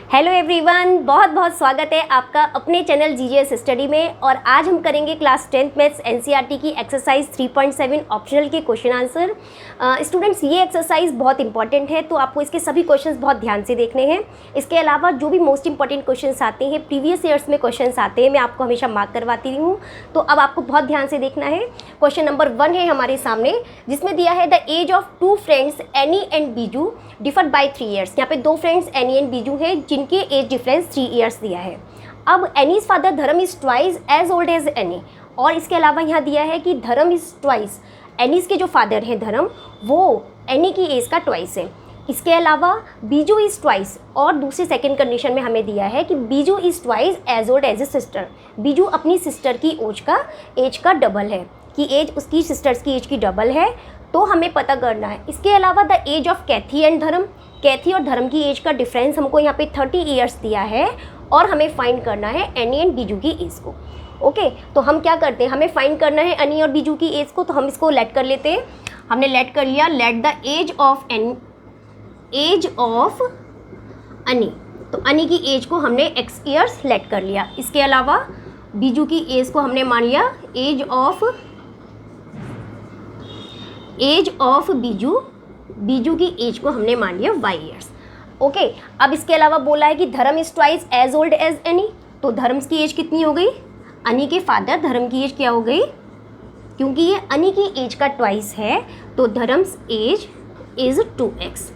Hello everyone, बहुत बहुत स्वागत है आपका अपने चैनल जीजीएस स्टडी में। और आज हम करेंगे क्लास 10th मैथ्स एनसीईआरटी की एक्सरसाइज 3.7 ऑप्शनल के क्वेश्चन आंसर। स्टूडेंट्स, ये एक्सरसाइज बहुत इंपॉर्टेंट है, तो आपको इसके सभी क्वेश्चंस बहुत ध्यान से देखने हैं। इसके अलावा जो भी मोस्ट इंपॉर्टेंट क्वेश्चंस आते हैं, प्रीवियस ईयर्स में क्वेश्चंस आते हैं, मैं आपको हमेशा मार्क करवाती हूँ, तो अब आपको बहुत ध्यान से देखना है। क्वेश्चन नंबर 1 है हमारे सामने, जिसमें दिया है the age of 2 friends Ani and Biju differed by 3 years. यहाँ पे 2 फ्रेंड्स एनी एंड बीजू हैं जिनके एज डिफरेंस 3 ईयर्स दिया है। अब Ani's father Dharam is twice as old as Ani, और इसके अलावा यहाँ दिया है कि धर्म इज ट्वाइस, एनीज के जो फादर हैं धर्म, वो एनी की एज का ट्वाइस है। इसके अलावा बीजू इज ट्वाइस, और दूसरी सेकंड कंडीशन में हमें दिया है कि Biju is twice as old as a sister. Biju अपनी सिस्टर की एज का डबल है, कि एज उसकी सिस्टर्स की एज की डबल है, तो हमें पता करना है। इसके अलावा the age of Cathy and Dharam, Cathy और धर्म की एज का डिफरेंस हमको यहाँ पे 30 ईयर्स दिया है, और हमें फाइंड करना है एनी एंड बीजू की एज को। ओके, तो हम क्या करते हैं, हमें फाइंड करना है एनी और बीजू की एज को, तो हम इसको लेट कर लेते हैं। हमने लेट कर लिया, लेट द एज ऑफ अनी, तो अनी की एज को हमने x ईयर्स लेट कर लिया। इसके अलावा बीजू की एज को हमने मान लिया एज ऑफ बीजू की एज को हमने मान लिया y ईयर्स। ओके, अब इसके अलावा बोला है कि Dharam is twice as old as Ani, तो धर्म की एज कितनी हो गई, अनी के फादर धर्म की एज क्या हो गई, क्योंकि ये अनी की एज का ट्वाइस है, तो धर्म्स एज इज 2x।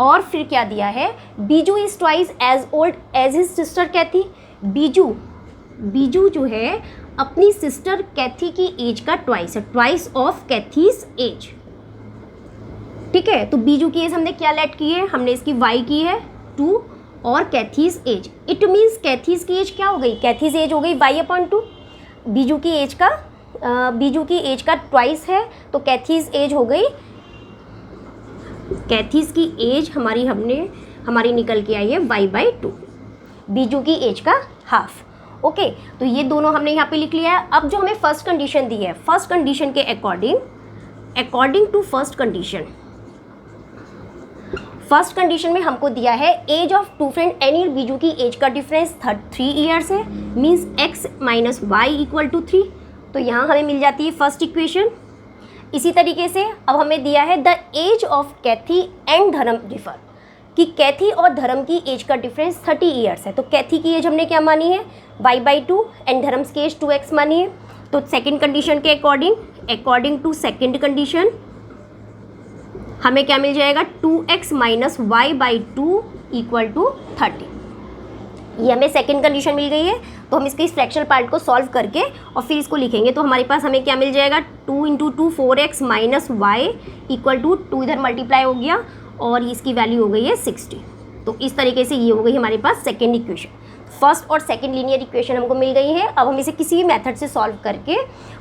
और फिर क्या दिया है, Biju is twice as old as his sister Kathy. Biju जो है अपनी सिस्टर कैथी की एज का ट्वाइस है, ट्वाइस ऑफ कैथीज एज। ठीक है, तो बीजू की एज हमने क्या लेट की है, हमने इसकी y की है 2 और कैथीज एज। इट मीन्स कैथीज की एज क्या हो गई, कैथीज एज हो गई y/2। बीजू की एज का ट्वाइस है, तो कैथीज एज हो गई, कैथीज की एज हमारी निकल के आई है y/2, बीजू की एज का हाफ। ओके, तो ये दोनों हमने यहाँ पे लिख लिया है। अब जो हमें फर्स्ट कंडीशन दी है, फर्स्ट कंडीशन के अकॉर्डिंग टू फर्स्ट कंडीशन में हमको दिया है एज ऑफ 2 फ्रेंड एनी और बीजू की एज का डिफरेंस 3 ईयर्स है, means x minus y equal to 3। तो यहाँ हमें मिल जाती है फर्स्ट इक्वेशन। इसी तरीके से अब हमें दिया है the age of Cathy and Dharam differ, कि कैथी और धर्म की एज का डिफरेंस 30 ईयर्स है, तो कैथी की एज हमने क्या मानी है y/2 एंड धर्म्स की एज 2x मानी है। तो सेकंड कंडीशन के अकॉर्डिंग टू सेकंड कंडीशन हमें क्या मिल जाएगा, 2x minus y/2 equal to 30। ये हमें सेकंड कंडीशन मिल गई है, तो हम इसके इस फ्रैक्शनल पार्ट को सॉल्व करके और फिर इसको लिखेंगे, तो हमारे पास हमें क्या मिल जाएगा, 2 × 2 4x minus y equal to 2 इधर मल्टीप्लाई हो गया, और इसकी वैल्यू हो गई है 60। तो इस तरीके से ये हो गई हमारे पास सेकेंड इक्वेशन। फर्स्ट और सेकंड लीनियर इक्वेशन हमको मिल गई है। अब हम इसे किसी भी मेथड से सॉल्व करके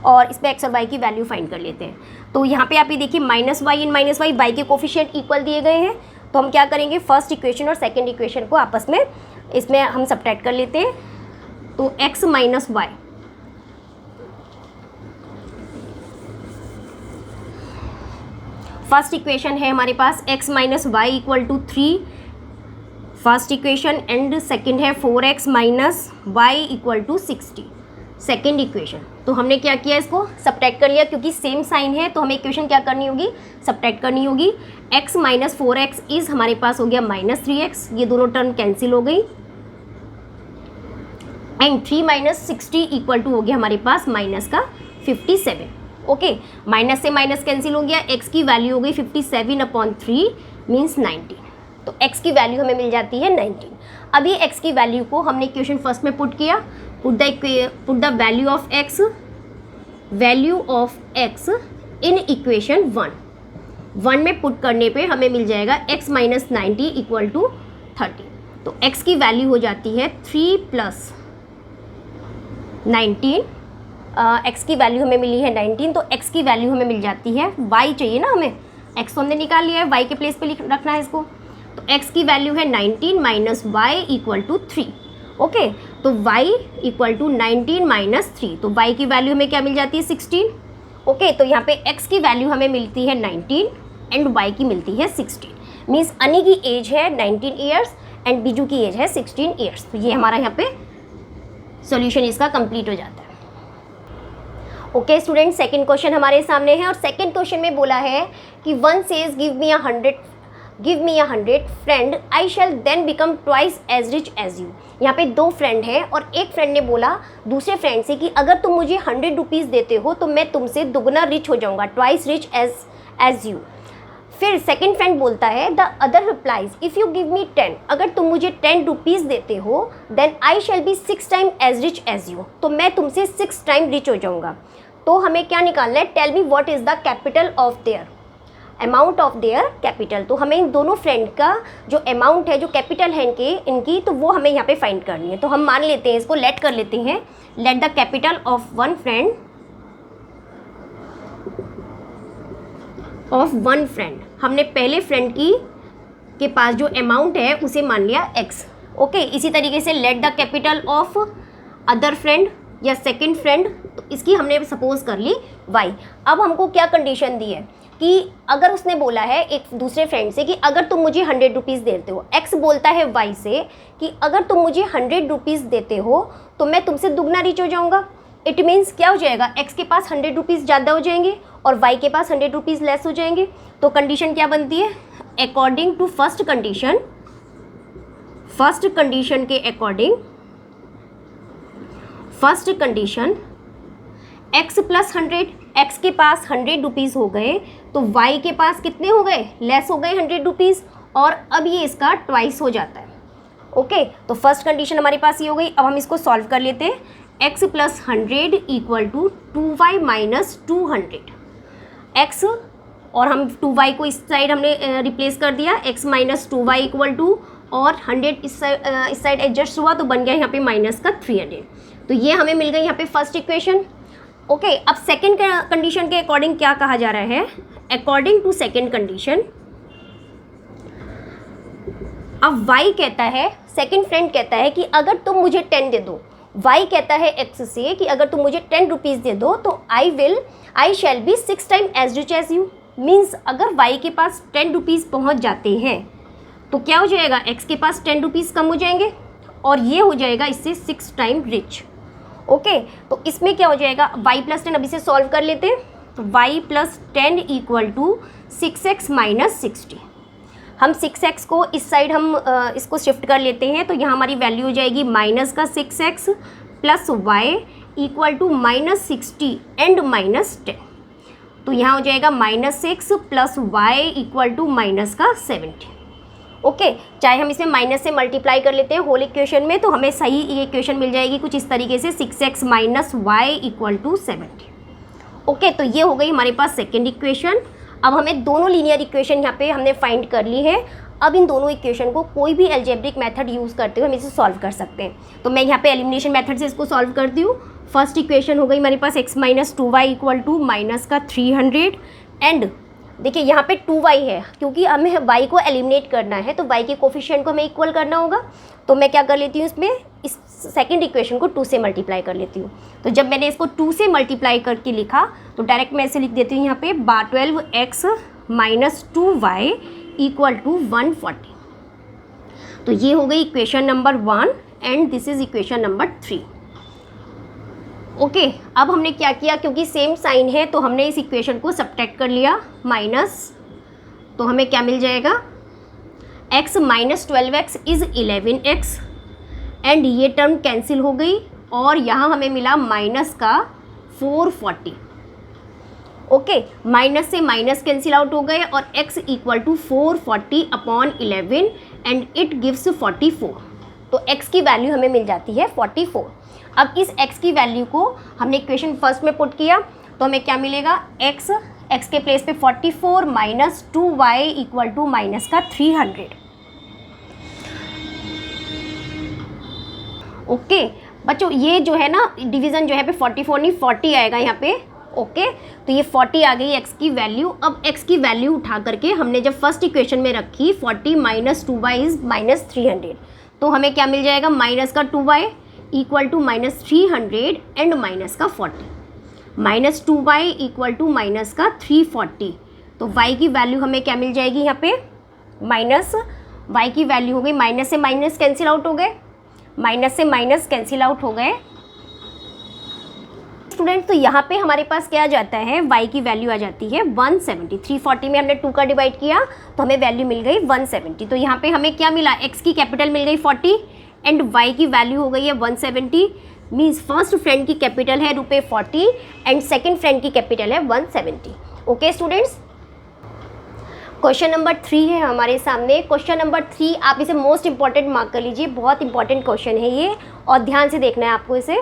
और इस पर x और y की वैल्यू फाइंड कर लेते हैं। तो यहाँ पे आप ये देखिए -y इन -y के कोफिशिएंट इक्वल दिए गए हैं, तो हम क्या करेंगे, फर्स्ट इक्वेशन और सेकंड इक्वेशन को आपस में इसमें हम सब्ट्रैक्ट कर लेते हैं। तो x minus y, first equation है हमारे पास x minus y equal to 3, first equation, and second है 4x minus y equal to 60, second equation. तो हमने क्या किया, इसको सब्ट्रैक्ट कर लिया, क्योंकि सेम साइन है तो हमें इक्वेशन क्या करनी होगी, सब्ट्रैक्ट करनी होगी। x माइनस 4x इज हमारे पास हो गया -3x, ये दोनों टर्म कैंसिल हो गई, एंड 3 माइनस 60 इक्वल टू हो गया हमारे पास माइनस का 57। ओके, माइनस से माइनस कैंसिल हो गया, x की वैल्यू हो गई 57/3 मीन्स 19। तो x की वैल्यू हमें मिल जाती है 19। अभी x की वैल्यू को हमने इक्वेशन फर्स्ट में पुट किया, put the value of x in equation 1 में पुट करने पे हमें मिल जाएगा x माइनस 90 इक्वल टू 30। तो x की वैल्यू हो जाती है 3 + 19, x की वैल्यू हमें मिली है 19, तो x की वैल्यू हमें मिल जाती है, y चाहिए ना हमें, x तो हमने निकाल लिया है, y के प्लेस पे रखना है इसको, तो x की वैल्यू है 19 minus y equal to 3। Okay, तो y इक्वल टू 19 माइनस 3, तो y की वैल्यू हमें क्या मिल जाती है 16। ओके, तो यहाँ पे x की वैल्यू हमें मिलती है 19 एंड y की मिलती है 16, मीन्स अनी की एज है 19 ईयर्स एंड बीजू की एज है 16 ईयर्स। तो ये हमारा यहाँ पे सॉल्यूशन इसका कंप्लीट हो जाता है। ओके स्टूडेंट, सेकंड क्वेश्चन हमारे सामने है और सेकंड क्वेश्चन में बोला है कि one says give me a 100 friend, I shall then become twice as rich as you. यहाँ पे दो फ्रेंड हैं और एक फ्रेंड ने बोला दूसरे फ्रेंड से कि अगर तुम मुझे 100 रुपीज़ देते हो तो मैं तुमसे दुगना रिच हो जाऊँगा, ट्वाइस रिच एज यू। फिर सेकंड फ्रेंड बोलता है the other replies if you give me 10, अगर तुम मुझे 10 रुपीज़ देते हो then I shall be 6 time as rich as you, तो मैं तुमसे 6 टाइम रिच हो जाऊँगा। तो हमें क्या निकालना है, tell me what is the capital of their, amount of their capital. तो हमें इन दोनों फ्रेंड का जो अमाउंट है, जो कैपिटल है इनकी, तो वो हमें यहाँ पे फाइंड करनी है। तो हम मान लेते हैं, इसको लेट कर लेते हैं, let the capital of one friend. हमने पहले फ्रेंड के पास जो अमाउंट है उसे मान लिया x। ओके, इसी तरीके से let the capital of other friend या सेकंड फ्रेंड, तो इसकी हमने सपोज कर ली y। अब हमको क्या कंडीशन दी है कि अगर उसने बोला है एक दूसरे फ्रेंड से कि अगर तुम मुझे 100 रुपीज़ देते हो, x बोलता है y से कि अगर तुम मुझे 100 रुपीज़ देते हो तो मैं तुमसे दुगना रिच हो जाऊँगा। इट मीन्स क्या हो जाएगा, x के पास 100 रुपीज़ ज़्यादा हो जाएंगे और y के पास 100 रुपीज़ लेस हो जाएंगे। तो कंडीशन क्या बनती है, अकॉर्डिंग टू फर्स्ट कंडीशन के according, first condition x plus 100, x के पास 100 रुपीज़ हो गए तो y के पास कितने हो गए, लेस हो गए 100 रुपीज़, और अब ये इसका ट्वाइस हो जाता है। ओके, तो फर्स्ट कंडीशन हमारे पास ये हो गई। अब हम इसको सॉल्व कर लेते हैं। x plus 100 equal to 2y minus 200, x और हम 2y को इस साइड हमने रिप्लेस कर दिया, x minus 2y equal to, और 100 इस साइड एडजस्ट हुआ तो बन गया यहाँ पे माइनस का 300। तो ये हमें मिल गई यहाँ पे फर्स्ट इक्वेशन। ओके, अब सेकंड कंडीशन के अकॉर्डिंग क्या कहा जा रहा है, अकॉर्डिंग टू सेकंड कंडीशन, अब y कहता है, सेकंड फ्रेंड कहता है कि अगर तुम मुझे 10 दे दो, y कहता है x से कि अगर तुम मुझे 10 रुपीज़ दे दो तो I shall be 6 time as rich as you. Means अगर y के पास 10 रुपीज़ पहुँच जाते हैं तो क्या हो जाएगा, x के पास 10 रुपीज़ कम हो जाएंगे और ये हो जाएगा इससे 6 टाइम रिच। ओके, तो इसमें क्या हो जाएगा, y प्लस 10, अभी से सॉल्व कर लेते हैं। तो y plus 10 equal to 6x minus 60। हम 6x को इस साइड हम इसको शिफ्ट कर लेते हैं, तो यहाँ हमारी वैल्यू हो जाएगी माइनस का 6x plus y equal to minus 60 and minus 10। तो यहाँ हो जाएगा minus 6 plus y equal to minus का 70। ओके, चाहे हम इसमें माइनस से मल्टीप्लाई कर लेते हैं होल इक्वेशन में, तो हमें सही ये इक्वेशन मिल जाएगी कुछ इस तरीके से, 6x minus y equal to 70। Okay, तो ये हो गई हमारे पास सेकेंड इक्वेशन। अब हमें दोनों लीनियर इक्वेशन यहाँ पे हमने फाइंड कर ली है। अब इन दोनों इक्वेशन को कोई भी अलजेब्रिक मेथड यूज़ करते हुए हम इसे सॉल्व कर सकते हैं। तो मैं यहाँ पे एलिमिनेशन मेथड से इसको सॉल्व करती हूँ। फर्स्ट इक्वेशन हो गई हमारे पास x minus 2y equal to minus का 300, एंड देखिए यहाँ पे 2y है, क्योंकि हमें y को एलिमिनेट करना है तो y के कोफिशिएंट को हमें इक्वल करना होगा। तो मैं क्या कर लेती हूँ, इसमें इस सेकंड इक्वेशन को 2 से मल्टीप्लाई कर लेती हूँ। तो जब मैंने इसको 2 से मल्टीप्लाई करके लिखा तो डायरेक्ट मैं ऐसे लिख देती हूँ यहाँ पे 12x minus 2y equal to 140। तो ये हो गई equation number 1 and this is equation number 3। Okay, अब हमने क्या किया, क्योंकि सेम साइन है तो हमने इस इक्वेशन को सब्ट्रैक्ट कर लिया माइनस, तो हमें क्या मिल जाएगा, x minus 12x is 11x, and ये टर्म कैंसिल हो गई और यहाँ हमें मिला माइनस का 440। ओके, माइनस से माइनस कैंसिल आउट हो गए और x equal to 440 upon 11 and it gives 44। तो x की वैल्यू हमें मिल जाती है 44। अब इस x की वैल्यू को हमने इक्वेशन फर्स्ट में पुट किया तो हमें क्या मिलेगा, x के प्लेस पे 44 minus 2y equal to minus का 300। ओके बच्चों, ये जो है ना डिवीज़न जो है पे 44 नहीं 40 आएगा यहाँ पे। ओके, तो ये 40 आ गई x की वैल्यू। अब x की वैल्यू उठा करके हमने जब फर्स्ट इक्वेशन में रखी 40 माइनस 2y इज़ माइनस 300, तो हमें क्या मिल जाएगा, माइनस का 2y equal to minus 300 and minus का 40, minus 2y equal to minus का 340। तो y की वैल्यू हमें क्या मिल जाएगी यहाँ पे, माइनस y की वैल्यू हो गई, माइनस से माइनस कैंसिल आउट हो गए, माइनस से माइनस कैंसिल आउट हो गए स्टूडेंट। तो यहाँ पे हमारे पास क्या आ जाता है, y की वैल्यू आ जाती है 170। 340 में हमने 2 का डिवाइड किया तो हमें वैल्यू मिल गई 170। तो यहाँ पे हमें क्या मिला, x की कैपिटल मिल गई 40 एंड y की वैल्यू हो गई है 170। मीन्स फर्स्ट फ्रेंड की कैपिटल है ₹40 एंड सेकेंड फ्रेंड की कैपिटल है 170। ओके स्टूडेंट्स, क्वेश्चन नंबर 3 है हमारे सामने। क्वेश्चन नंबर 3 आप इसे मोस्ट इंपॉर्टेंट मार्क कर लीजिए, बहुत इंपॉर्टेंट क्वेश्चन है ये और ध्यान से देखना है आपको इसे।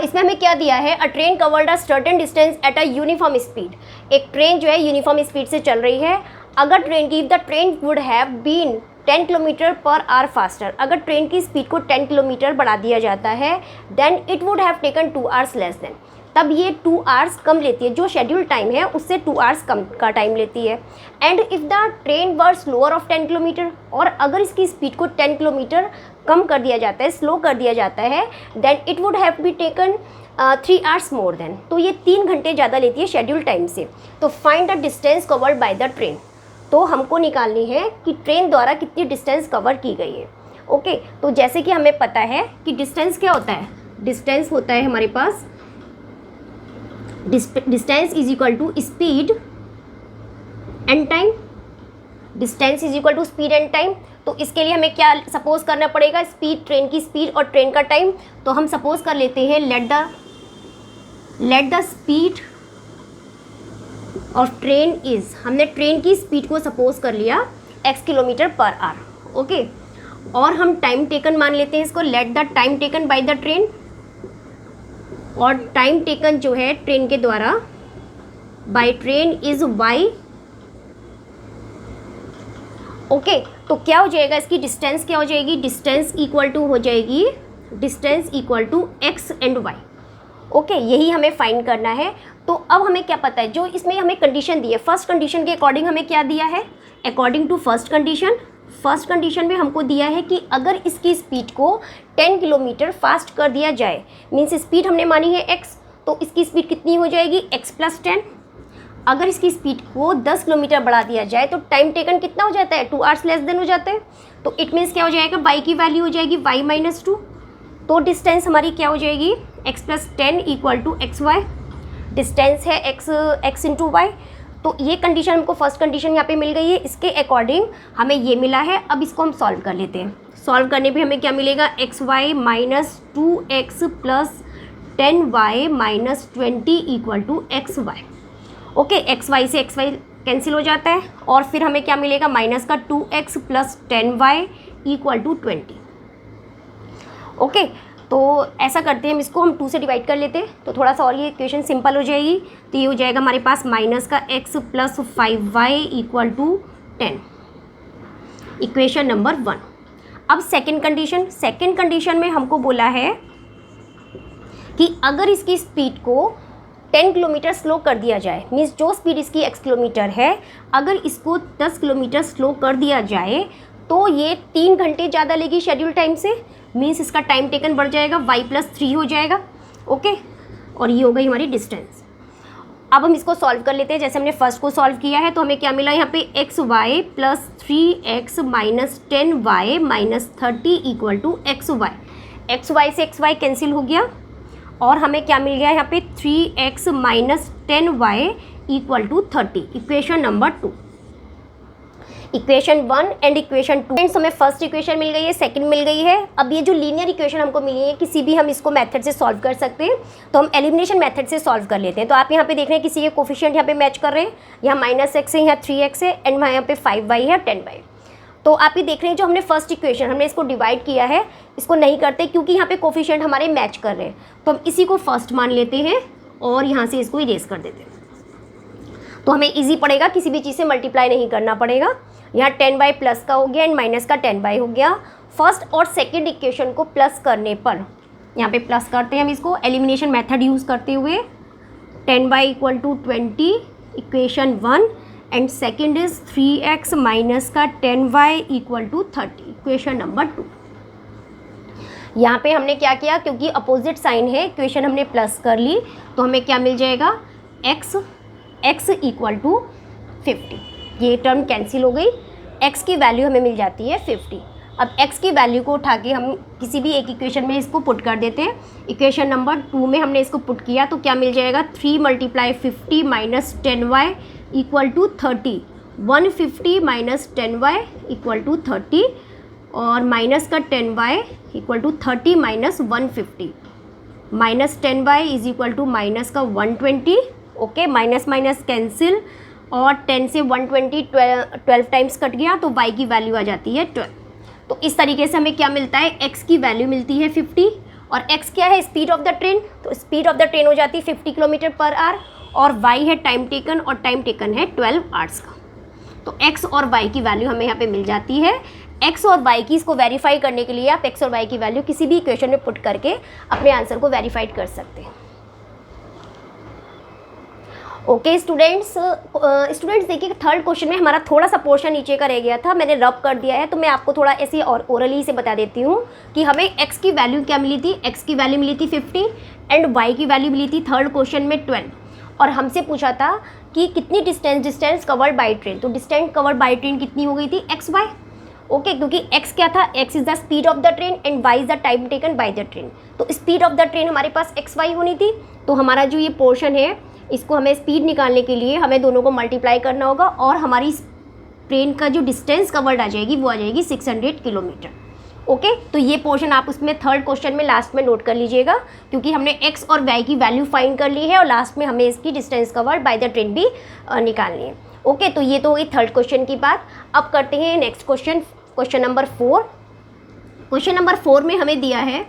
इसमें हमें क्या दिया है, अ train covered a certain distance at a uniform speed. एक ट्रेन जो है यूनिफॉर्म स्पीड से चल रही है। अगर ट्रेन की, if the train would have been 10 kilometre per hour faster, अगर ट्रेन की स्पीड को 10 किलोमीटर बढ़ा दिया जाता है, then it would have taken 2 hours less than, तब ये 2 आवर्स कम लेती है, जो शेड्यूल टाइम है उससे 2 आवर्स कम का टाइम लेती है। And if the train were slower of 10 kilometre, और अगर इसकी स्पीड को 10 किलोमीटर कम कर दिया जाता है, स्लो कर दिया जाता है, then it would have be taken 3 hours more than, तो ये 3 घंटे ज़्यादा लेती है शेड्यूल टाइम से। तो find the distance covered by the train, तो हमको निकालनी है कि ट्रेन द्वारा कितनी डिस्टेंस कवर की गई है। ओके, तो जैसे कि हमें पता है कि डिस्टेंस क्या होता है, डिस्टेंस होता है हमारे पास, distance is equal to speed and time, distance is equal to speed and time. तो इसके लिए हमें क्या सपोज करना पड़ेगा, स्पीड, ट्रेन की स्पीड और ट्रेन का टाइम। तो हम सपोज कर लेते हैं let the speed of train is, हमने ट्रेन की स्पीड को सपोज कर लिया x kilometre per hour. Okay, और हम टाइम टेकन मान लेते हैं इसको, let the time taken by the train, और टाइम टेकन जो है ट्रेन के द्वारा by train is y। Okay, तो क्या हो जाएगा, इसकी डिस्टेंस क्या हो जाएगी, डिस्टेंस इक्वल टू हो जाएगी, distance equal to x and y। Okay, यही हमें फाइंड करना है। तो अब हमें क्या पता है, जो इसमें हमें कंडीशन दी है, फर्स्ट कंडीशन के अकॉर्डिंग हमें क्या दिया है, अकॉर्डिंग टू फर्स्ट कंडीशन में हमको दिया है कि अगर इसकी स्पीड को 10 किलोमीटर फास्ट कर दिया जाए, मीन्स स्पीड हमने मानी है x, तो इसकी स्पीड कितनी हो जाएगी, x + 10। अगर इसकी स्पीड को 10 किलोमीटर बढ़ा दिया जाए तो टाइम टेकन कितना हो जाता है, 2 आवर्स लेस देन हो जाता है। तो इट मीन्स क्या हो जाएगा, y की वैल्यू हो जाएगी y - 2। तो डिस्टेंस हमारी क्या हो जाएगी, x + 10 = xy, डिस्टेंस है x × y। तो ये कंडीशन हमको फर्स्ट कंडीशन यहाँ पे मिल गई है, इसके अकॉर्डिंग हमें ये मिला है। अब इसको हम सॉल्व कर लेते हैं। सॉल्व करने पे हमें क्या मिलेगा, xy - 2x + 10y - 20 = xy। Okay, xy से xy कैंसिल हो जाता है और फिर हमें क्या मिलेगा, माइनस का 2x + 10y = 20। ओके, तो ऐसा करते हैं, हम इसको हम 2 से डिवाइड कर लेते हैं तो थोड़ा सा और ये इक्वेशन सिंपल हो जाएगी। तो ये हो जाएगा हमारे पास माइनस का x + 5y = 10, इक्वेशन नंबर 1। अब सेकंड कंडीशन में हमको बोला है कि अगर इसकी स्पीड को 10 किलोमीटर स्लो कर दिया जाए, मीन्स जो स्पीड इसकी x किलोमीटर है, अगर इसको 10 किलोमीटर स्लो कर दिया जाए तो ये 3 घंटे ज़्यादा लेगी शेड्यूल टाइम से, मीन्स इसका टाइम टेकन बढ़ जाएगा, y + 3 हो जाएगा। ओके, और ये हो गई हमारी डिस्टेंस। अब हम इसको सॉल्व कर लेते हैं, जैसे हमने फर्स्ट को सॉल्व किया है। तो हमें क्या मिला यहाँ पे, xy + 3x - 10y - 30 = xy। xy से xy कैंसिल हो गया और हमें क्या मिल गया यहाँ पे, 3x - 10y = 30, equation number 2। Equation 1 and equation 2 friends, हमें फर्स्ट इक्वेशन मिल गई है, सेकंड मिल गई है। अब ये जो लीनियर इक्वेशन हमको मिली है, किसी भी हम इसको मेथड से सॉल्व कर सकते हैं, तो हम एलिमिनेशन मेथड से सॉल्व कर लेते हैं। तो आप यहाँ पे देख रहे हैं किसी के कोफिशिएंट यहाँ पे मैच कर रहे हैं, यहाँ -x है, यहाँ 3x है एंड यहाँ पे 5y है, 10y। तो आप ये देख रहे हैं जो हमने फर्स्ट इक्वेशन हमने इसको डिवाइड किया है, इसको नहीं करते क्योंकि यहाँ पे कोफिशिएंट हमारे मैच कर रहे हैं। तो हम इसी को फर्स्ट मान लेते हैं और यहाँ से इसको इरेज कर देते हैं, तो हमें ईजी पड़ेगा, किसी भी चीज़ से मल्टीप्लाई नहीं करना पड़ेगा। यहाँ 10y प्लस का हो गया एंड माइनस का 10y हो गया। फर्स्ट और सेकंड इक्वेशन को प्लस करने पर, यहाँ पे प्लस करते हैं हम इसको एलिमिनेशन मेथड यूज़ करते हुए, 10y = 20 equation 1 and second is 3x minus का 10y = 30 इक्वेशन नंबर 2। यहाँ पे हमने क्या किया, क्योंकि अपोजिट साइन है, इक्वेशन हमने प्लस कर ली, तो हमें क्या मिल जाएगा, x = 50, ये टर्म कैंसिल हो गई, x की वैल्यू हमें मिल जाती है 50। अब x की वैल्यू को उठा के हम किसी भी एक इक्वेशन में इसको पुट कर देते हैं। इक्वेशन नंबर 2 में हमने इसको पुट किया तो क्या मिल जाएगा, 3 × 50 minus 10y equal to 30, 150 minus 10y equal to 30 और माइनस का 10y equal to 30 minus 150, minus 10y is equal to minus का 120। ओके, माइनस माइनस कैंसिल और 10 से 120 12 टाइम्स कट गया तो y की वैल्यू आ जाती है 12। तो इस तरीके से हमें क्या मिलता है, x की वैल्यू मिलती है 50 और x क्या है, स्पीड ऑफ द ट्रेन, तो स्पीड ऑफ द ट्रेन हो जाती है 50 किलोमीटर पर आवर और y है टाइम टेकन और टाइम टेकन है 12 आवर्स का। तो x और y की वैल्यू हमें यहाँ पे मिल जाती है। x और y की इसको वेरीफाई करने के लिए आप x और y की वैल्यू किसी भी इक्वेशन में पुट करके अपने आंसर को वेरीफाइड कर सकते हैं। ओके स्टूडेंट्स, देखिए थर्ड क्वेश्चन में हमारा थोड़ा सा पोर्शन नीचे का रह गया था, मैंने रब कर दिया है, तो मैं आपको थोड़ा ऐसे और ओरली से बता देती हूँ कि हमें x की वैल्यू क्या मिली थी, x की वैल्यू मिली थी 50 एंड y की वैल्यू मिली थी थर्ड क्वेश्चन में 12 और हमसे पूछा था कि कितनी डिस्टेंस कवर्ड बाई ट्रेन, तो डिस्टेंस कवर्ड बाई ट्रेन कितनी हो गई थी, xy। ओके, क्योंकि x क्या था, x is the speed of the train and y is the time taken by the train, तो स्पीड ऑफ द ट्रेन हमारे पास xy होनी थी। तो हमारा जो ये पोर्शन है इसको हमें स्पीड निकालने के लिए हमें दोनों को मल्टीप्लाई करना होगा और हमारी ट्रेन का जो डिस्टेंस कवर्ड आ जाएगी वो आ जाएगी 600 किलोमीटर। ओके, तो ये पोर्शन आप उसमें थर्ड क्वेश्चन में लास्ट में नोट कर लीजिएगा क्योंकि हमने x और y की वैल्यू फाइंड कर ली है और लास्ट में हमें इसकी distance covered by the train भी निकालनी है। ओके, तो ये तो हो गई थर्ड क्वेश्चन की बात। अब करते हैं next question, question number 4। Question number 4 में हमें दिया है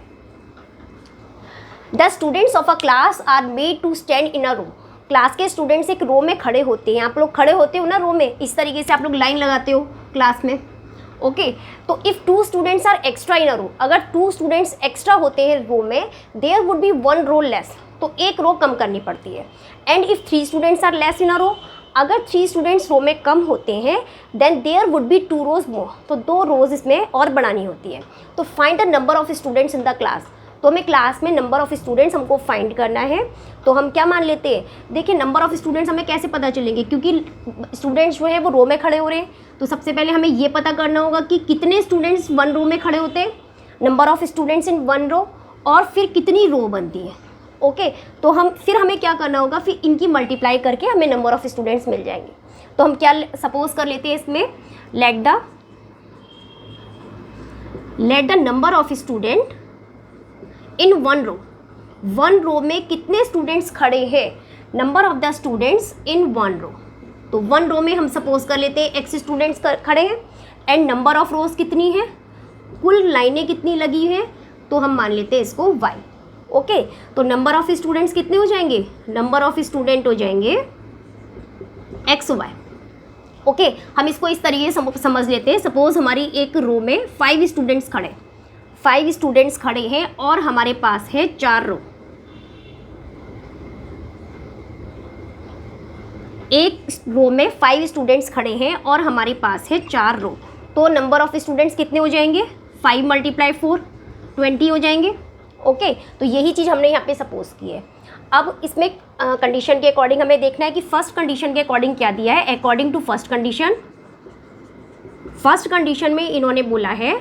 the students of a class are made to stand in a row. Class के स्टूडेंट्स एक रो में खड़े होते हैं, आप लोग खड़े होते हो ना रो में, इस तरीके से आप लोग लाइन लगाते हो क्लास में। ओके, तो if 2 students are extra in a row, अगर 2 स्टूडेंट्स एक्स्ट्रा होते हैं रो में, there would be 1 row less, तो एक रो कम करनी पड़ती है। And if 3 students are less in a row, अगर 3 स्टूडेंट्स रो में कम होते हैं then there would be 2 rows more, तो 2 रोज इसमें और बढ़ानी होती है। तो find the number of students in the class, तो हमें क्लास में नंबर ऑफ़ स्टूडेंट्स हमको फाइंड करना है। तो हम क्या मान लेते हैं, देखिए नंबर ऑफ़ स्टूडेंट्स हमें कैसे पता चलेंगे, क्योंकि स्टूडेंट्स जो है वो रो में खड़े हो रहे हैं, तो सबसे पहले हमें ये पता करना होगा कि कितने स्टूडेंट्स 1 रो में खड़े होते हैं, नंबर ऑफ़ स्टूडेंट्स इन 1 रो, और फिर कितनी रो बनती है। ओके, तो हमें क्या करना होगा, फिर इनकी मल्टीप्लाई करके हमें नंबर ऑफ़ स्टूडेंट्स मिल जाएंगे। तो हम क्या सपोज कर लेते हैं इसमें, let the number of student in 1 रो, 1 रो में कितने स्टूडेंट्स खड़े हैं, number of the students in 1 रो। तो 1 रो में हम सपोज कर लेते हैं x स्टूडेंट्स खड़े हैं एंड नंबर ऑफ रोज कितनी है, कुल लाइनें कितनी लगी हैं, तो हम मान लेते हैं इसको y। ओके, तो नंबर ऑफ स्टूडेंट्स कितने हो जाएंगे, नंबर ऑफ स्टूडेंट हो जाएंगे xy। ओके, हम इसको इस तरीके से समझ लेते हैं, सपोज हमारी एक रो में 5 स्टूडेंट्स खड़े हैं और हमारे पास है 4 रो। एक रो में 5 स्टूडेंट्स खड़े हैं और हमारे पास है 4 रो, तो नंबर ऑफ स्टूडेंट्स कितने हो जाएंगे, 5 × 4 20 हो जाएंगे। ओके, तो यही चीज़ हमने यहाँ पे सपोज की है। अब इसमें कंडीशन के अकॉर्डिंग हमें देखना है कि फर्स्ट कंडीशन के अकॉर्डिंग क्या दिया है। अकॉर्डिंग टू फर्स्ट कंडीशन में इन्होंने बोला है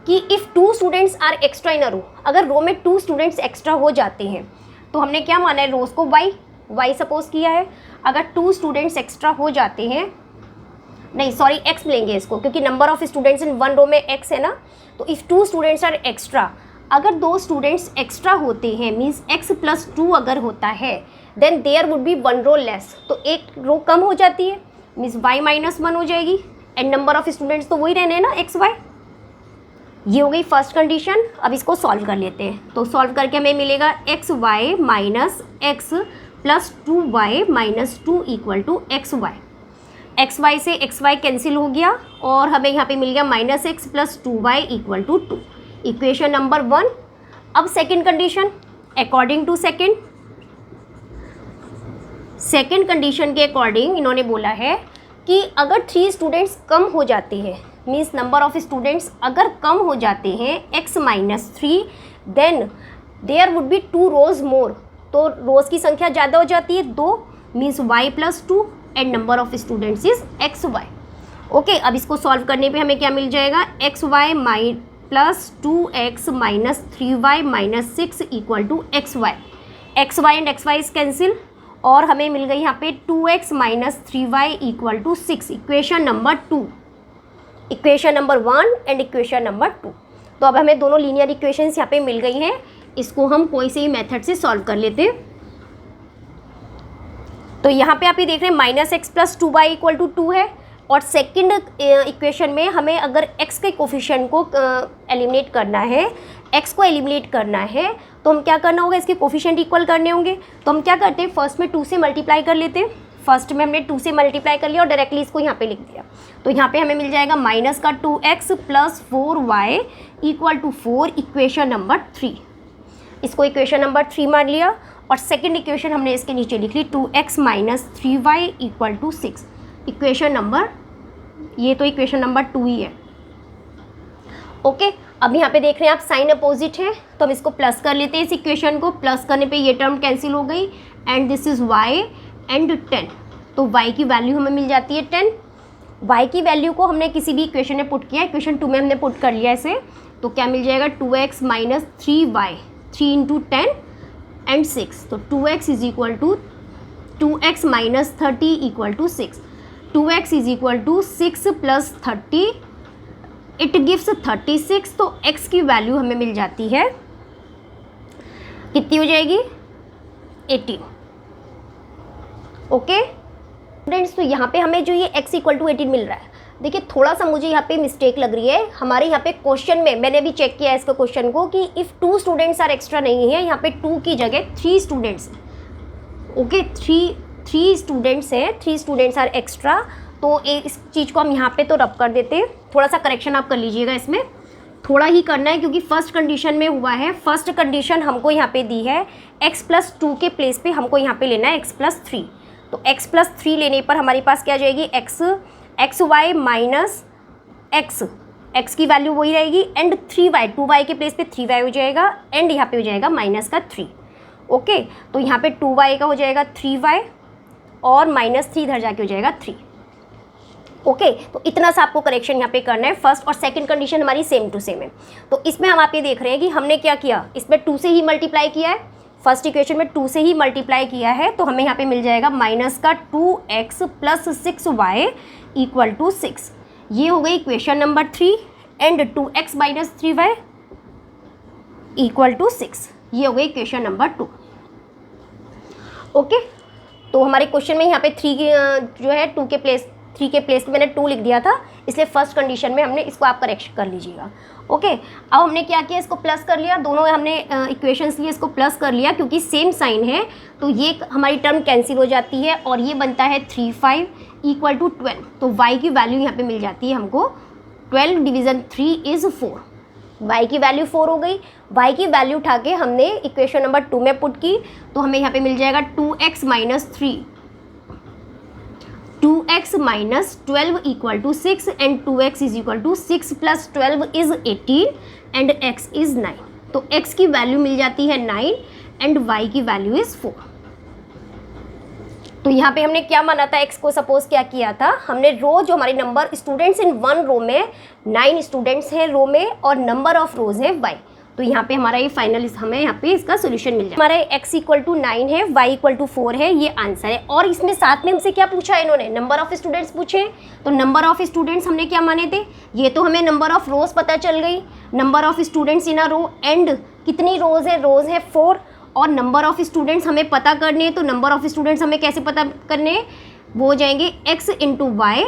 कि if 2 students are extra in a row, अगर रो में 2 स्टूडेंट्स एक्स्ट्रा हो जाते हैं तो हमने क्या माना है, रोज़ को y सपोज किया है। अगर 2 स्टूडेंट्स एक्स्ट्रा हो जाते हैं, नहीं सॉरी x लेंगे इसको, क्योंकि नंबर ऑफ स्टूडेंट्स इन 1 रो में x है ना, तो इफ़ 2 स्टूडेंट्स आर एक्स्ट्रा, अगर 2 स्टूडेंट्स एक्स्ट्रा होते हैं मीन्स x + 2 अगर होता है then there would be 1 row less, तो एक रो कम हो जाती है मीन्स y - 1 हो जाएगी एंड नंबर ऑफ स्टूडेंट्स तो वही रहने हैं ना xy। ये हो गई फर्स्ट कंडीशन। अब इसको सॉल्व कर लेते हैं, तो सॉल्व करके हमें मिलेगा xy - x + 2y - 2 = xy। xy से xy कैंसिल हो गया और हमें यहाँ पे मिल गया -x + 2y = 2, इक्वेशन नंबर 1। अब second condition, according to second condition के अकॉर्डिंग इन्होंने बोला है कि अगर 3 स्टूडेंट्स कम हो जाते हैं, मीन्स नंबर ऑफ स्टूडेंट्स अगर कम हो जाते हैं x - 3 then there would be 2 rows more, तो रोज़ की संख्या ज़्यादा हो जाती है 2 means y + 2 and number of students is xy। Okay, अब इसको सॉल्व करने पे हमें क्या मिल जाएगा, x y plus 2x minus 3y minus 6 equal to x y and x y is cancel, और हमें मिल गई यहाँ पे 2x minus 3y equal to 6, equation number 2, equation number 1 and equation number 2। तो अब हमें दोनों लीनियर इक्वेशंस यहाँ पे मिल गई हैं, इसको हम कोई से ही मेथड से सॉल्व कर लेते। तो यहाँ पे आप ये देख रहे हैं minus x plus 2y equal to 2 है, और सेकंड इक्वेशन में हमें अगर x के कोफिशिएंट को एलिमिनेट करना है, x को एलिमिनेट करना है, तो हम क्या करना होगा, इसके कोफिशिएंट इक्वल करने होंगे। तो हम क्या करते हैं, फर्स्ट में 2 से मल्टीप्लाई कर लेते हैं, फर्स्ट में हमने 2 से मल्टीप्लाई कर लिया और डायरेक्टली इसको यहाँ पे लिख दिया। तो यहाँ पे हमें मिल जाएगा माइनस का 2x plus 4y equal to 4, equation number 3। इसको इक्वेशन नंबर 3 मान लिया, और सेकेंड इक्वेशन हमने इसके नीचे लिख ली 2x minus 3y equal to 6, equation number, ये तो इक्वेशन नंबर 2 ही है। ओके, अब यहाँ पे देख रहे हैं आप साइन अपोजिट है, तो हम इसको प्लस कर लेते हैं, इस इक्वेशन को प्लस करने पे ये टर्म कैंसिल हो गई, and this is y and 10, तो y की वैल्यू हमें मिल जाती है 10। y की वैल्यू को हमने किसी भी इक्वेशन में पुट किया, इक्वेशन 2 में हमने पुट कर लिया इसे, तो क्या मिल जाएगा 2x minus 3y, 3 into 10 and 6, तो 2x is equal to 2x minus 30 equal to 6, 2x is equal to 6 plus 30, it gives 36, तो x की वैल्यू हमें मिल जाती है, कितनी हो जाएगी, 18। ओके स्टूडेंट्स, तो यहाँ पे हमें जो ये x इक्वल टू 18 मिल रहा है, देखिए थोड़ा सा मुझे यहाँ पे मिस्टेक लग रही है। हमारे यहाँ पे क्वेश्चन में मैंने अभी चेक किया है इसका क्वेश्चन को कि इफ़ 2 स्टूडेंट्स आर एक्स्ट्रा नहीं है, यहाँ पे 2 की जगह 3 स्टूडेंट्स, ओके 3 स्टूडेंट्स हैं, 3 स्टूडेंट्स आर एक्स्ट्रा, तो इस चीज़ को हम यहाँ पे तो रब कर देते हैं। थोड़ा सा करेक्शन आप कर लीजिएगा, इसमें थोड़ा ही करना है क्योंकि फर्स्ट कंडीशन में हुआ है। फर्स्ट कंडीशन हमको यहाँ पे दी है x प्लस 2 के प्लेस पे हमको यहाँ पे लेना है x प्लस 3, तो x प्लस 3 लेने पर हमारे पास क्या जाएगी, एक्स वाई माइनस x की वैल्यू वही रहेगी, एंड 3y 2y के प्लेस पे 3y हो जाएगा, एंड यहाँ पे हो जाएगा माइनस का 3। ओके, तो यहाँ पे 2y का हो जाएगा 3y, और माइनस 3 इधर जाके हो जाएगा 3। ओके, तो इतना सा आपको करेक्शन यहाँ पे करना है। फर्स्ट और सेकंड कंडीशन हमारी सेम टू सेम है, तो इसमें हम आप ये देख रहे हैं कि हमने क्या किया, इसमें 2 से ही मल्टीप्लाई किया है, फर्स्ट इक्वेशन में 2 से ही मल्टीप्लाई किया है, तो हमें यहाँ पे मिल जाएगा माइनस का 2x plus 6y equal to 6, ये हो गई equation number 3, and 2x minus 3y equal to 6, ये हो गई इक्वेशन नंबर 2। ओके, तो हमारे क्वेश्चन में यहाँ पे 3 जो है 3 के प्लेस में मैंने 2 लिख दिया था, इसलिए फर्स्ट कंडीशन में हमने इसको आप करेक्शन कर लीजिएगा। ओके, अब हमने क्या किया, इसको प्लस कर लिया, दोनों हमने इक्वेशंस लिए इसको प्लस कर लिया, क्योंकि सेम साइन है तो ये हमारी टर्म कैंसिल हो जाती है, और ये बनता है 3 इक्वल टू 12, तो y की वैल्यू यहाँ पे मिल जाती है हमको 12 डिवीज़न 3 इज़ 4, y की वैल्यू 4 हो गई। y की वैल्यू उठा के हमने इक्वेशन नंबर 2 में पुट की, तो हमें यहाँ पे मिल जाएगा 2x minus 3, 2x minus 12 equal to 6, and 2x is equal to 6 plus 12 is 18, and x is 9, तो x की वैल्यू मिल जाती है 9, एंड y की वैल्यू इज 4। तो यहाँ पे हमने क्या माना था, x को सपोज क्या किया था, हमने रो जो हमारे नंबर स्टूडेंट्स इन 1 रो में 9 स्टूडेंट्स हैं रो में, और नंबर ऑफ रोज है y, तो यहाँ पे हमारा ये फाइनल हमें यहाँ पे इसका सोल्यूशन मिल जाए। हमारा x इक्वल टू 9 है, y इक्वल टू 4 है, ये आंसर है। और इसमें साथ में हमसे क्या पूछा है इन्होंने, नंबर ऑफ स्टूडेंट्स पूछे, तो नंबर ऑफ स्टूडेंट्स हमने क्या माने थे, ये तो हमें नंबर ऑफ रोज पता चल गई, number of students in a row, and कितनी रोज है 4, और नंबर ऑफ स्टूडेंट्स हमें पता करने हैं, तो नंबर ऑफ स्टूडेंट्स हमें कैसे पता करने हैं, वो हो जाएंगे x इंटू वाई,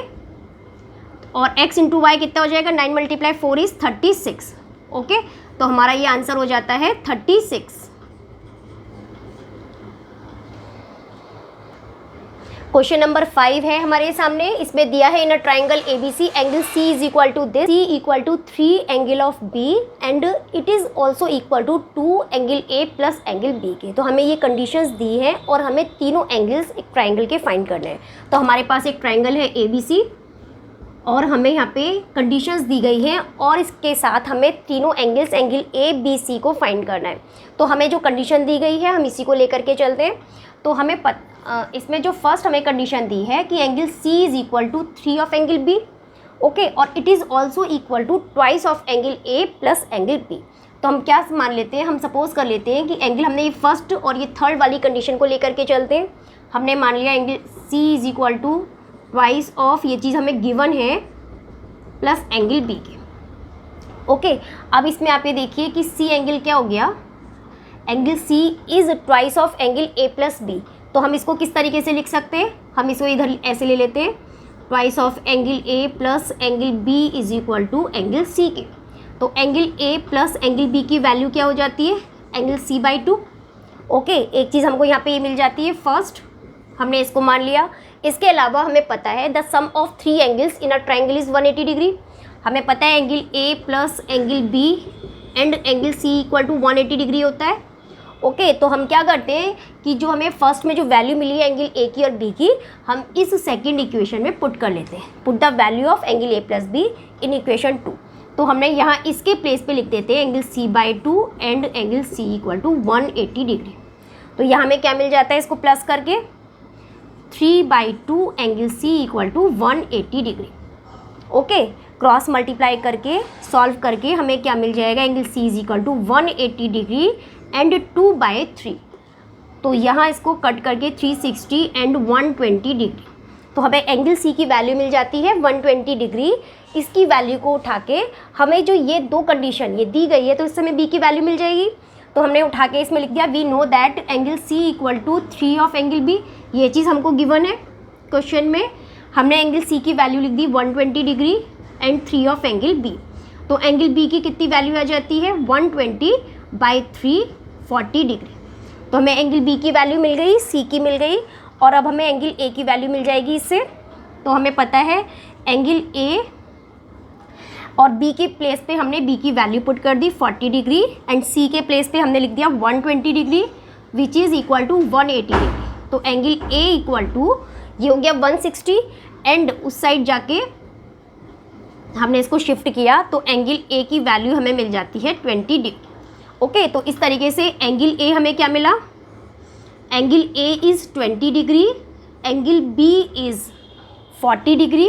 और x इंटू वाई कितना हो जाएगा, 9 मल्टीप्लाई 4 इज 36। ओके, तो हमारा ये आंसर हो जाता है 36। क्वेश्चन नंबर 5 है हमारे सामने, इसमें दिया है in a triangle ABC angle C is equal to this, C equal to 3 angle of B, and it is also equal to 2 angle A plus angle B के। तो हमें ये कंडीशंस दी है, और हमें तीनों एंगल्स एक ट्राइंगल के फाइंड करने हैं। तो हमारे पास एक ट्राइंगल है ABC, और हमें यहाँ पे कंडीशंस दी गई हैं, और इसके साथ हमें तीनों एंगल्स एंगल ABC को फाइंड करना है। तो हमें जो कंडीशन दी गई है हम इसी को लेकर के चलते हैं। तो हमें इसमें जो फर्स्ट हमें कंडीशन दी है कि angle C is equal to 3 of angle B, okay, और it is also equal to twice of angle A plus angle B. तो हम क्या मान लेते हैं, हम सपोज कर लेते हैं कि एंगल, हमने ये फर्स्ट और ये थर्ड वाली कंडीशन को लेकर के चलते हैं। हमने मान लिया angle C is equal to twice of, ये चीज़ हमें गिवन है, प्लस एंगल बी के। ओके, अब इसमें आप ये देखिए कि सी एंगल क्या हो गया, angle C is twice of angle A plus B. तो हम इसको किस तरीके से लिख सकते हैं, हम इसको इधर ऐसे ले लेते हैं, twice of angle A plus angle B is equal to angle C के। तो angle A plus angle B की वैल्यू क्या हो जाती है, एंगल सी बाई 2। ओके, एक चीज़ हमको यहाँ पे ये मिल जाती है, फर्स्ट हमने इसको मान लिया। इसके अलावा हमें पता है the sum of 3 angles in a triangle is 180 degree. हमें पता है angle A plus angle B and angle C equal to 180 degree होता है। ओके, तो हम क्या करते हैं कि जो हमें फर्स्ट में जो वैल्यू मिली है एंगल ए की और बी की, हम इस सेकंड इक्वेशन में पुट कर लेते हैं, put the value of angle A plus be in equation 2। तो हमने यहाँ इसके प्लेस पे लिख देते हैं angle C by 2 and angle C equal to 180 degree. तो यहाँ हमें क्या मिल जाता है, इसको प्लस करके 3/2 angle C equal to 180 degree. Okay, cross multiply करके सॉल्व करके हमें क्या मिल जाएगा, angle C is equal to 180 degree and 2/3। तो यहाँ इसको कट करके 360 एंड 120 डिग्री। तो हमें एंगल सी की वैल्यू मिल जाती है 120 डिग्री। इसकी वैल्यू को उठा के हमें जो ये दो कंडीशन ये दी गई है, तो इससे हमें बी की वैल्यू मिल जाएगी। तो हमने उठा के इसमें लिख दिया, we know that angle C equal to 3 of angle B. ये चीज़ हमको गिवन है क्वेश्चन में। हमने एंगल सी की वैल्यू लिख दी 120 degree and 3 of angle B. तो एंगल बी की कितनी वैल्यू आ जाती है, 120/3 40 डिग्री। तो हमें एंगल बी की वैल्यू मिल गई, सी की मिल गई, और अब हमें एंगल ए की वैल्यू मिल जाएगी इससे। तो हमें पता है एंगल ए और बी के प्लेस पे हमने बी की वैल्यू पुट कर दी 40 डिग्री एंड सी के प्लेस पे हमने लिख दिया 120 degree which is equal to 180 degree. तो एंगल ए इक्वल टू ये हो गया 160 एंड उस साइड जाके हमने इसको शिफ्ट किया तो एंगल ए की वैल्यू हमें मिल जाती है 20 डिग्री। ओके, तो इस तरीके से एंगल ए हमें क्या मिला, angle A is 20 degree, angle B is 40 degree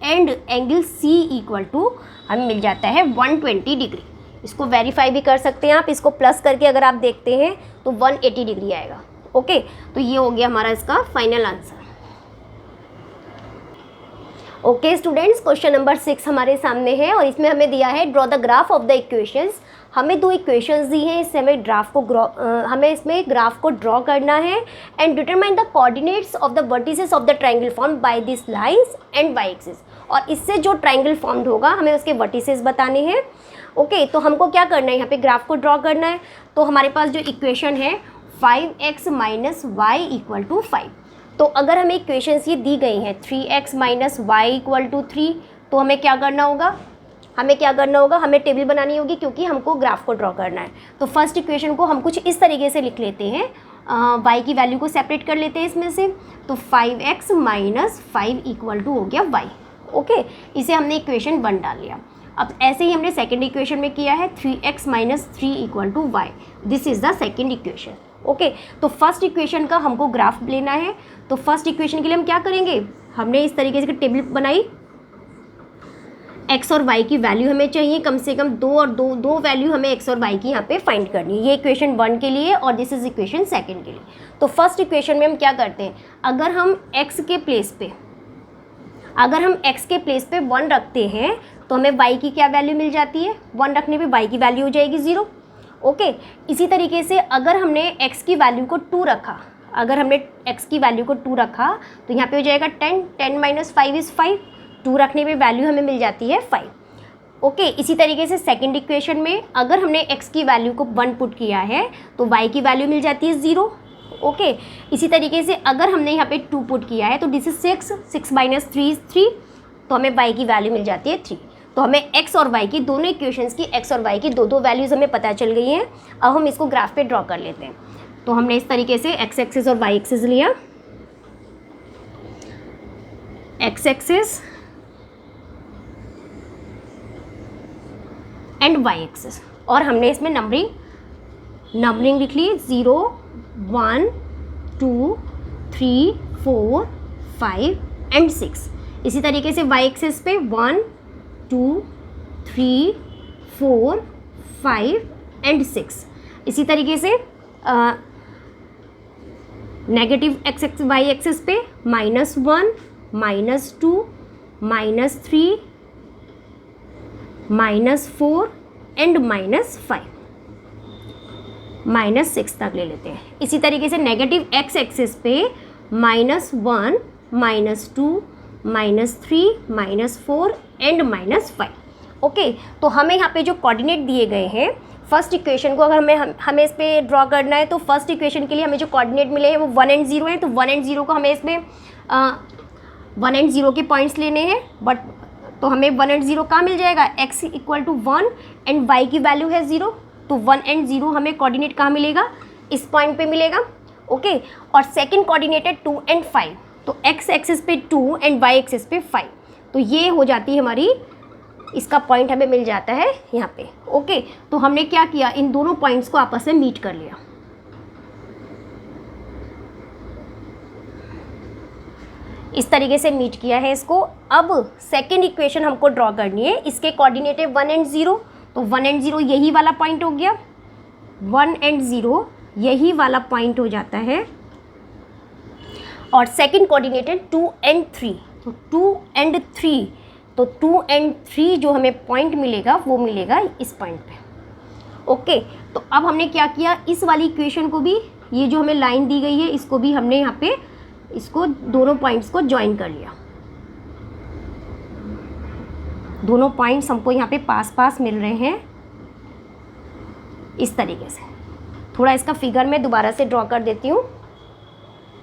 and angle C equal to हमें मिल जाता है 120 डिग्री। इसको वेरीफाई भी कर सकते हैं आप, इसको प्लस करके अगर आप देखते हैं तो 180 डिग्री आएगा। ओके, तो ये हो गया हमारा इसका final answer. Okay students, question number 6 हमारे सामने है और इसमें हमें दिया है draw the graph of the equations. हमें दो इक्वेशंस दी हैं, इससे हमें इसमें ग्राफ को ड्रॉ करना है and determine the coordinates of the vertices of the triangle form by this lines and Y axis. और इससे जो ट्रायंगल फॉर्म्ड होगा हमें उसके वर्टिसेस बताने हैं। ओके, तो हमको क्या करना है, यहाँ पे ग्राफ को ड्रॉ करना है। तो हमारे पास जो इक्वेशन है 5x minus y equal to 5। तो अगर हमें इक्वेशंस ये दी गई हैं 3x minus y equal to 3, तो हमें क्या करना होगा, हमें टेबल बनानी होगी क्योंकि हमको ग्राफ को ड्रॉ करना है। तो फर्स्ट इक्वेशन को हम कुछ इस तरीके से लिख लेते हैं, y की वैल्यू को सेपरेट कर लेते हैं इसमें से। तो 5x माइनस 5 इक्वल टू हो गया y। ओके, इसे हमने इक्वेशन 1 डाल लिया। अब ऐसे ही हमने सेकेंड इक्वेशन में किया है 3x minus 3 equal to y। This is the second equation. Okay, तो फर्स्ट इक्वेशन का हमको ग्राफ लेना है। तो फर्स्ट इक्वेशन के लिए हम क्या करेंगे, हमने इस तरीके से टेबल बनाई, x और y की वैल्यू हमें चाहिए कम से कम दो वैल्यू हमें x और y की यहाँ पे फाइंड करनी है। ये इक्वेशन 1 के लिए और दिस इज इक्वेशन सेकंड के लिए। तो फर्स्ट इक्वेशन में हम क्या करते हैं, अगर हम x के प्लेस पे 1 रखते हैं तो हमें y की क्या वैल्यू मिल जाती है, 1 रखने पे y की वैल्यू हो जाएगी 0। ओके, इसी तरीके से अगर हमने x की वैल्यू को 2 रखा, तो यहाँ पे हो जाएगा 10 माइनस 5 इज़ 5, 2 रखने पे वैल्यू हमें मिल जाती है 5। ओके, इसी तरीके से सेकंड इक्वेशन में अगर हमने x की वैल्यू को 1 पुट किया है तो y की वैल्यू मिल जाती है 0। ओके, इसी तरीके से अगर हमने यहाँ पे 2 पुट किया है तो दिस इज 6 माइनस 3 इज 3, तो हमें y की वैल्यू मिल जाती है 3। तो हमें x और y की दोनों इक्वेशंस की x और y की दो वैल्यूज़ हमें पता चल गई हैं। अब हम इसको ग्राफ पे ड्रॉ कर लेते हैं। तो हमने इस तरीके से x एक्सिस और y एक्सिस लिया, x axis and y axis, और हमने इसमें नंबरिंग लिख ली 0 1 2 3 4 5 एंड 6। इसी तरीके से y एक्सिस पे 1 2 3 4 5 एंड 6। इसी तरीके से नेगेटिव y एक्सिस पे -1 -2 -3 -4 एंड -5 -6 तक ले लेते हैं। इसी तरीके से नेगेटिव x एक्सिस पे -1 -2 -3 -4 एंड -5। ओके, तो हमें यहाँ पे जो कोऑर्डिनेट दिए गए हैं, फर्स्ट इक्वेशन को अगर हमें इस पर ड्रॉ करना है तो फर्स्ट इक्वेशन के लिए हमें जो कोऑर्डिनेट मिले हैं वो 1 एंड 0 हैं। तो 1 एंड 0 को हमें इसमें 1 एंड 0 के पॉइंट्स लेने हैं, बट तो हमें 1 एंड 0 कहाँ मिल जाएगा, x = 1 एंड y की वैल्यू है 0। तो 1 एंड 0 हमें कोऑर्डिनेट कहाँ मिलेगा, इस पॉइंट पे मिलेगा। ओके, और सेकंड कोऑर्डिनेट है 2 एंड 5। तो x एक्सिस पे 2 एंड y एक्सिस पे 5। तो ये हो जाती है हमारी, इसका पॉइंट हमें मिल जाता है यहाँ पे। ओके, तो हमने क्या किया, इन दोनों पॉइंट्स को आपस में मीट कर लिया। इस तरीके से मीट किया है इसको। अब सेकंड इक्वेशन हमको ड्रॉ करनी है, इसके कोऑर्डिनेट है 1 एंड 0। तो 1 एंड 0 यही वाला पॉइंट हो गया, 1 एंड 0 यही वाला पॉइंट हो जाता है। और सेकंड कोऑर्डिनेट है 2 एंड 3। तो 2 एंड 3, तो 2 एंड 3 जो हमें पॉइंट मिलेगा वो मिलेगा इस पॉइंट पे। ओके, तो अब हमने क्या किया, इस वाली इक्वेशन को भी, ये जो हमें लाइन दी गई है इसको भी हमने यहाँ पे इसको दोनों पॉइंट्स को ज्वाइन कर लिया। दोनों पॉइंट्स हमको यहाँ पे पास पास मिल रहे हैं इस तरीके से। थोड़ा इसका फिगर मैं दोबारा से ड्रॉ कर देती हूँ।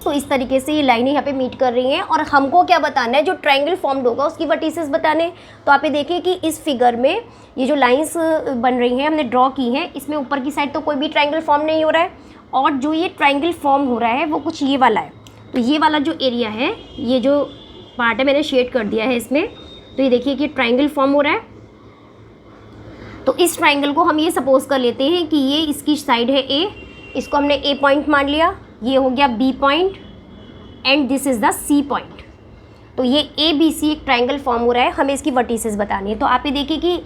तो इस तरीके से ये लाइनें यहाँ पे मीट कर रही हैं और हमको क्या बताना है, जो ट्रायंगल फॉर्म्ड होगा उसकी वर्टिसेस बताने। तो आप ये देखिए कि इस फिगर में ये जो लाइंस बन रही हैं हमने ड्रॉ की हैं, इसमें ऊपर की साइड तो कोई भी ट्रायंगल फॉर्म नहीं हो रहा है, और जो ये ट्रायंगल फॉर्म हो रहा है वो कुछ ये वाला है। तो ये वाला जो एरिया है, ये जो पार्ट है मैंने शेड कर दिया है इसमें। तो ये देखिए कि ट्रायंगल फॉर्म हो रहा है। तो इस ट्रायंगल को हम ये सपोज कर लेते हैं कि ये इसकी साइड है A, इसको हमने A पॉइंट मान लिया, ये हो गया B point and this is the C point. तो ये ABC एक ट्रायंगल फॉर्म हो रहा है, हमें इसकी वर्टिसेस बतानी है। तो आप ये देखिए कि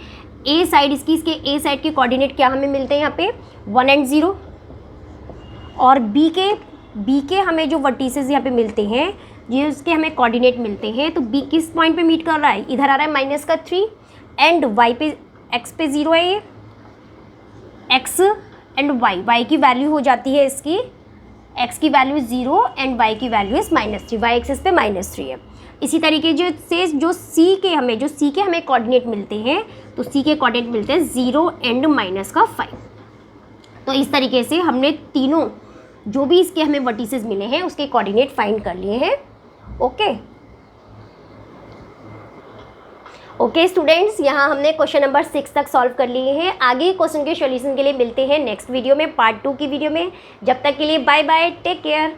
A साइड इसके A साइड के कोऑर्डिनेट क्या हमें मिलते हैं यहाँ पे 1 एंड 0, और B के हमें जो वर्टिसेस यहाँ पे मिलते हैं, ये उसके हमें कोऑर्डिनेट मिलते हैं। तो B किस पॉइंट पे मीट कर रहा है, इधर आ रहा है -3 एंड y पे x पे 0 है, ये x एंड y की वैल्यू हो जाती है इसकी, x की वैल्यू 0 एंड y की वैल्यू इस -3, y एक्सिस पे -3 है। इसी तरीके से जो C के हमें कोऑर्डिनेट मिलते हैं, तो C के कोऑर्डिनेट मिलते हैं 0 एंड -5। तो इस तरीके से हमने तीनों जो भी इसके हमें वर्टिसेस मिले हैं उसके कोऑर्डिनेट फाइंड कर लिए हैं। ओके स्टूडेंट्स, यहाँ हमने क्वेश्चन नंबर 6 तक सॉल्व कर लिए हैं। आगे क्वेश्चन के सॉल्यूशन के लिए मिलते हैं नेक्स्ट वीडियो में, पार्ट 2 की वीडियो में। जब तक के लिए बाय बाय, टेक केयर।